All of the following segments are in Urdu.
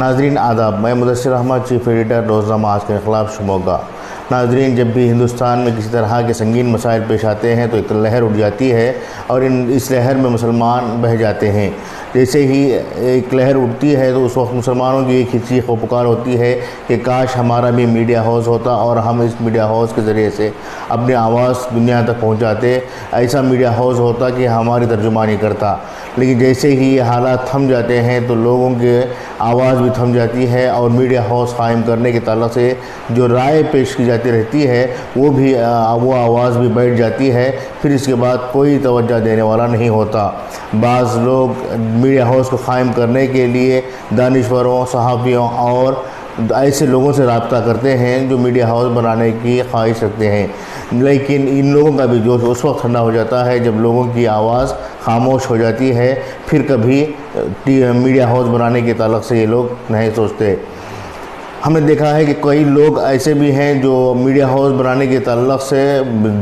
ناظرین آداب، میں مدثر احمد، چیف ایڈیٹر روزنامہ آج کے خلاف شموگا۔ ناظرین، جب بھی ہندوستان میں کسی طرح کے سنگین مسائل پیش آتے ہیں تو ایک لہر اٹھ جاتی ہے اور اس لہر میں مسلمان بہہ جاتے ہیں۔ جیسے ہی ایک لہر اٹھتی ہے تو اس وقت مسلمانوں کی ایک ہی چیخ و پکار ہوتی ہے کہ کاش ہمارا بھی میڈیا ہاؤس ہوتا اور ہم اس میڈیا ہاؤس کے ذریعے سے اپنی آواز دنیا تک پہنچاتے، ایسا میڈیا ہاؤس ہوتا کہ ہماری ترجمانی کرتا۔ لیکن جیسے ہی یہ حالات تھم جاتے ہیں تو لوگوں کے آواز بھی تھم جاتی ہے اور میڈیا ہاؤس قائم کرنے کے تعلق سے جو رائے پیش کی جاتی رہتی ہے وہ آواز بھی بیٹھ جاتی ہے، پھر اس کے بعد کوئی توجہ دینے والا نہیں ہوتا۔ بعض لوگ میڈیا ہاؤس کو قائم کرنے کے لیے دانشوروں، صحافیوں اور ایسے لوگوں سے رابطہ کرتے ہیں جو میڈیا ہاؤس بنانے کی خواہش رکھتے ہیں، لیکن ان لوگوں کا بھی جوش اس وقت ٹھنڈا ہو جاتا ہے جب لوگوں کی آواز خاموش ہو جاتی ہے۔ پھر کبھی میڈیا ہاؤس بنانے کے تعلق سے یہ لوگ نہیں سوچتے۔ ہم نے دیکھا ہے کہ کئی لوگ ایسے بھی ہیں جو میڈیا ہاؤس بنانے کے تعلق سے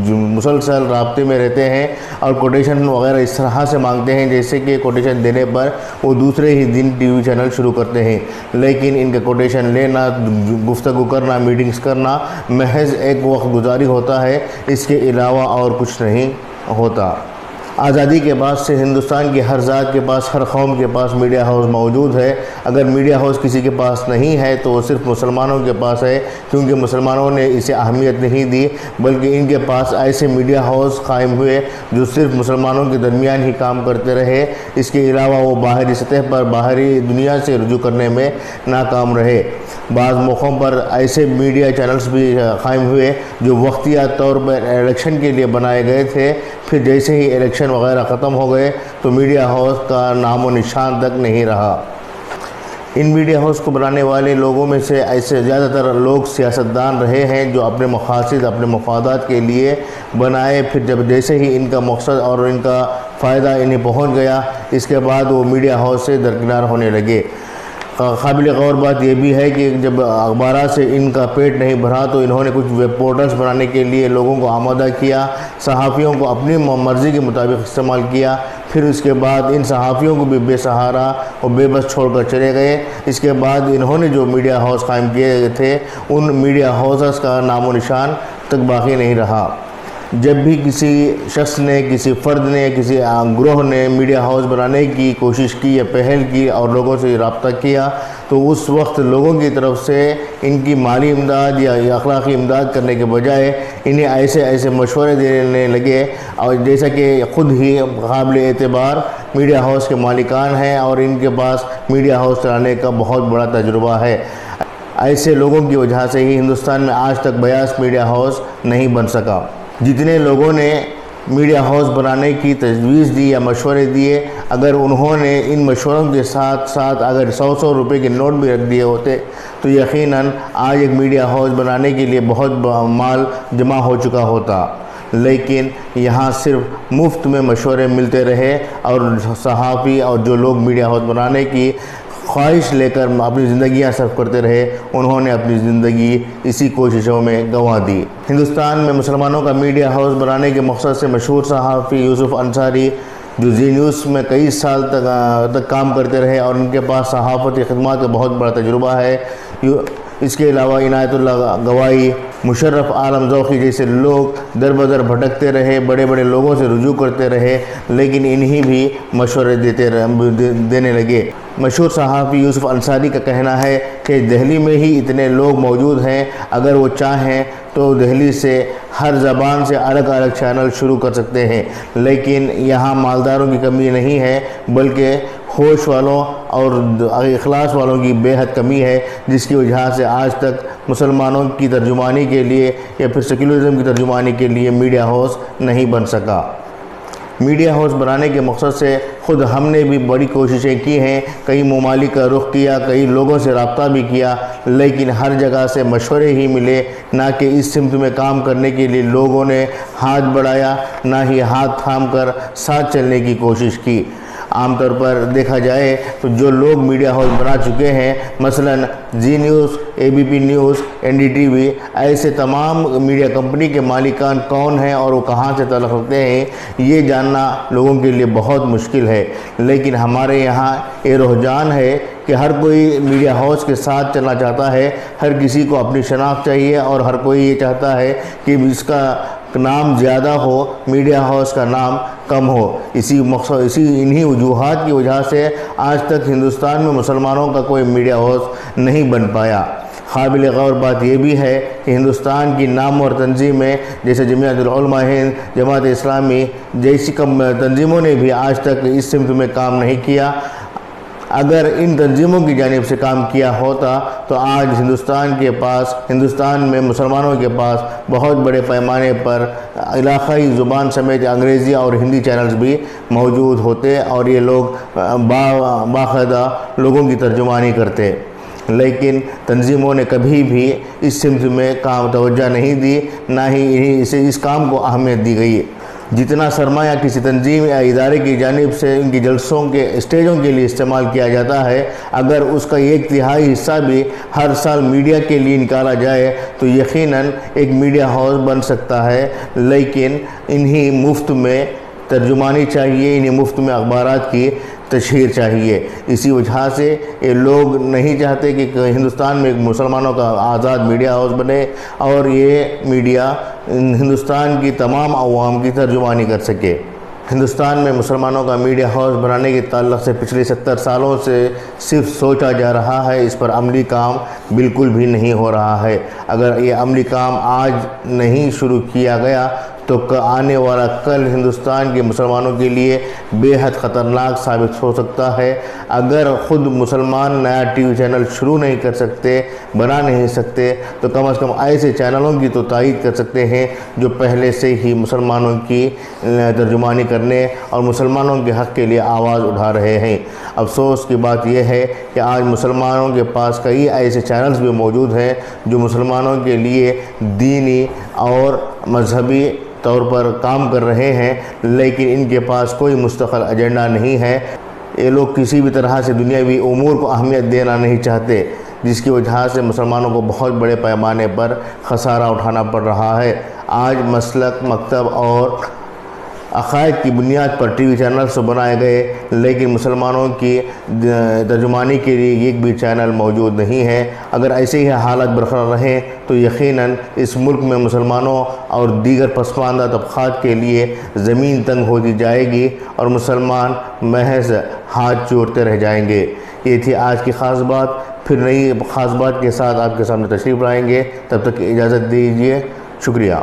مسلسل رابطے میں رہتے ہیں اور کوٹیشن وغیرہ اس طرح سے مانگتے ہیں جیسے کہ کوٹیشن دینے پر وہ دوسرے ہی دن ٹی وی چینل شروع کرتے ہیں، لیکن ان کا کوٹیشن لینا، گفتگو کرنا، میٹنگز کرنا محض ایک وقت گزاری ہوتا ہے، اس کے علاوہ اور کچھ نہیں ہوتا۔ آزادی کے بعد سے ہندوستان کی ہر ذات کے پاس، ہر قوم کے پاس میڈیا ہاؤس موجود ہے۔ اگر میڈیا ہاؤس کسی کے پاس نہیں ہے تو وہ صرف مسلمانوں کے پاس ہے، کیونکہ مسلمانوں نے اسے اہمیت نہیں دی، بلکہ ان کے پاس ایسے میڈیا ہاؤس قائم ہوئے جو صرف مسلمانوں کے درمیان ہی کام کرتے رہے، اس کے علاوہ وہ باہری سطح پر باہری دنیا سے رجوع کرنے میں ناکام رہے۔ بعض موقعوں پر ایسے میڈیا چینلز بھی قائم ہوئے جو وقتیہ طور پر الیکشن کے لیے بنائے گئے تھے، پھر جیسے ہی الیکشن وغیرہ ختم ہو گئے تو میڈیا ہاؤس کا نام و نشان تک نہیں رہا۔ ان میڈیا ہاؤس کو بنانے والے لوگوں میں سے ایسے زیادہ تر لوگ سیاستدان رہے ہیں جو اپنے مقاصد، اپنے مفادات کے لیے بنائے، پھر جب جیسے ہی ان کا مقصد اور ان کا فائدہ انہیں پہنچ گیا، اس کے بعد وہ میڈیا ہاؤس سے درکنار ہونے لگے۔ قابل غور بات یہ بھی ہے کہ جب اخبارات سے ان کا پیٹ نہیں بھرا تو انہوں نے کچھ ویب پورٹلز بنانے کے لیے لوگوں کو آمادہ کیا، صحافیوں کو اپنی مرضی کے مطابق استعمال کیا، پھر اس کے بعد ان صحافیوں کو بھی بے سہارا اور بے بس چھوڑ کر چلے گئے۔ اس کے بعد انہوں نے جو میڈیا ہاؤس قائم کیے تھے ان میڈیا ہاؤسز کا نام و نشان تک باقی نہیں رہا۔ جب بھی کسی شخص نے، کسی فرد نے، کسی گروہ نے میڈیا ہاؤس بنانے کی کوشش کی یا پہل کی اور لوگوں سے رابطہ کیا تو اس وقت لوگوں کی طرف سے ان کی مالی امداد یا اخلاقی امداد کرنے کے بجائے انہیں ایسے مشورے دینے لگے، اور جیسا کہ خود ہی قابل اعتبار میڈیا ہاؤس کے مالکان ہیں اور ان کے پاس میڈیا ہاؤس چلانے کا بہت بڑا تجربہ ہے۔ ایسے لوگوں کی وجہ سے ہی ہندوستان میں آج تک بیاس میڈیا ہاؤس نہیں بن سکا۔ جتنے لوگوں نے میڈیا ہاؤس بنانے کی تجویز دی یا مشورے دیے، اگر انہوں نے ان مشوروں کے ساتھ ساتھ اگر 100 روپے کے نوٹ بھی رکھ دیے ہوتے تو یقیناً آج ایک میڈیا ہاؤس بنانے کے لیے بہت مال جمع ہو چکا ہوتا، لیکن یہاں صرف مفت میں مشورے ملتے رہے اور صحافی اور جو لوگ میڈیا ہاؤس بنانے کی خواہش لے کر اپنی زندگیاں صرف کرتے رہے، انہوں نے اپنی زندگی اسی کوششوں میں گنوا دی۔ ہندوستان میں مسلمانوں کا میڈیا ہاؤس بنانے کے مقصد سے مشہور صحافی یوسف انصاری جو زی نیوز میں کئی سال تک کام کرتے رہے اور ان کے پاس صحافتی خدمات کا بہت بڑا تجربہ ہے، اس کے علاوہ عنایت اللہ گوائی، مشرف عالم ذوقی جیسے لوگ در بدر بھٹکتے رہے، بڑے بڑے لوگوں سے رجوع کرتے رہے، لیکن انہی بھی مشورے دینے لگے۔ مشہور صحافی یوسف انصاری کا کہنا ہے کہ دہلی میں ہی اتنے لوگ موجود ہیں، اگر وہ چاہیں تو دہلی سے ہر زبان سے الگ الگ چینل شروع کر سکتے ہیں، لیکن یہاں مالداروں کی کمی نہیں ہے بلکہ ہوش والوں اور اخلاص والوں کی بے حد کمی ہے، جس کی وجہ سے آج تک مسلمانوں کی ترجمانی کے لیے یا پھر سیکولرزم کی ترجمانی کے لیے میڈیا ہاؤس نہیں بن سکا۔ میڈیا ہاؤس بنانے کے مقصد سے خود ہم نے بھی بڑی کوششیں کی ہیں، کئی ممالک کا رخ کیا، کئی لوگوں سے رابطہ بھی کیا، لیکن ہر جگہ سے مشورے ہی ملے، نہ کہ اس سمت میں کام کرنے کے لیے لوگوں نے ہاتھ بڑھایا، نہ ہی ہاتھ تھام کر ساتھ چلنے کی کوشش کی۔ عام طور پر دیکھا جائے تو جو لوگ میڈیا ہاؤس بنا چکے ہیں، مثلا زی نیوز، ABP نیوز، NDTV، ایسے تمام میڈیا کمپنی کے مالکان کون ہیں اور وہ کہاں سے تعلق رکھتے ہیں، یہ جاننا لوگوں کے لیے بہت مشکل ہے۔ لیکن ہمارے یہاں یہ رجحان ہے کہ ہر کوئی میڈیا ہاؤس کے ساتھ چلنا چاہتا ہے، ہر کسی کو اپنی شناخت چاہیے اور ہر کوئی یہ چاہتا ہے کہ اس کا نام زیادہ ہو، میڈیا ہاؤس کا نام کم ہو۔ انہی وجوہات کی وجہ سے آج تک ہندوستان میں مسلمانوں کا کوئی میڈیا ہاؤس نہیں بن پایا۔ قابل غور بات یہ بھی ہے کہ ہندوستان کی نامور تنظیمیں جیسے جمعیت العلماء ہند، جماعت اسلامی جیسی تنظیموں نے بھی آج تک اس سمت میں کام نہیں کیا۔ اگر ان تنظیموں کی جانب سے کام کیا ہوتا تو آج ہندوستان میں مسلمانوں کے پاس بہت بڑے پیمانے پر علاقائی زبان سمیت انگریزی اور ہندی چینلز بھی موجود ہوتے اور یہ لوگ باقاعدہ لوگوں کی ترجمانی کرتے۔ لیکن تنظیموں نے کبھی بھی اس سمت میں توجہ نہیں دی، نہ ہی اس کام کو اہمیت دی گئی۔ جتنا سرمایہ کسی تنظیم یا ادارے کی جانب سے ان کی جلسوں کے اسٹیجوں کے لیے استعمال کیا جاتا ہے، اگر اس کا 1/3 حصہ بھی ہر سال میڈیا کے لیے نکالا جائے تو یقیناً ایک میڈیا ہاؤس بن سکتا ہے۔ لیکن انہیں مفت میں ترجمانی چاہیے، انہیں مفت میں اخبارات کی تشہیر چاہیے۔ اسی وجہ سے یہ لوگ نہیں چاہتے کہ ہندوستان میں مسلمانوں کا آزاد میڈیا ہاؤس بنے اور یہ میڈیا ہندوستان کی تمام عوام کی ترجمانی کر سکے۔ ہندوستان میں مسلمانوں کا میڈیا ہاؤس بنانے کے تعلق سے پچھلے 70 سالوں سے صرف سوچا جا رہا ہے، اس پر عملی کام بالکل بھی نہیں ہو رہا ہے۔ اگر یہ عملی کام آج نہیں شروع کیا گیا تو آنے والا کل ہندوستان کے مسلمانوں کے لیے بے حد خطرناک ثابت ہو سکتا ہے۔ اگر خود مسلمان نیا TV چینل شروع نہیں کر سکتے، بنا نہیں سکتے، تو کم از کم ایسے چینلوں کی تو تائید کر سکتے ہیں جو پہلے سے ہی مسلمانوں کی ترجمانی کرنے اور مسلمانوں کے حق کے لیے آواز اٹھا رہے ہیں۔ افسوس کی بات یہ ہے کہ آج مسلمانوں کے پاس کئی ایسے چینلز بھی موجود ہیں جو مسلمانوں کے لیے دینی اور مذہبی طور پر کام کر رہے ہیں، لیکن ان کے پاس کوئی مستقل ایجنڈا نہیں ہے۔ یہ لوگ کسی بھی طرح سے دنیاوی امور کو اہمیت دینا نہیں چاہتے، جس کی وجہ سے مسلمانوں کو بہت بڑے پیمانے پر خسارہ اٹھانا پڑ رہا ہے۔ آج مسلک، مکتب اور عقائد کی بنیاد پر TV چینلز بنائے گئے، لیکن مسلمانوں کی ترجمانی کے لیے ایک بھی چینل موجود نہیں ہے۔ اگر ایسے ہی حالات برقرار رہیں تو یقیناً اس ملک میں مسلمانوں اور دیگر پسماندہ طبقات کے لیے زمین تنگ ہوتی جائے گی اور مسلمان محض ہاتھ جوڑتے رہ جائیں گے۔ یہ تھی آج کی خاص بات۔ پھر نئی خاص بات کے ساتھ آپ کے سامنے تشریف لائیں گے۔ تب تک اجازت دیجیے۔ شکریہ۔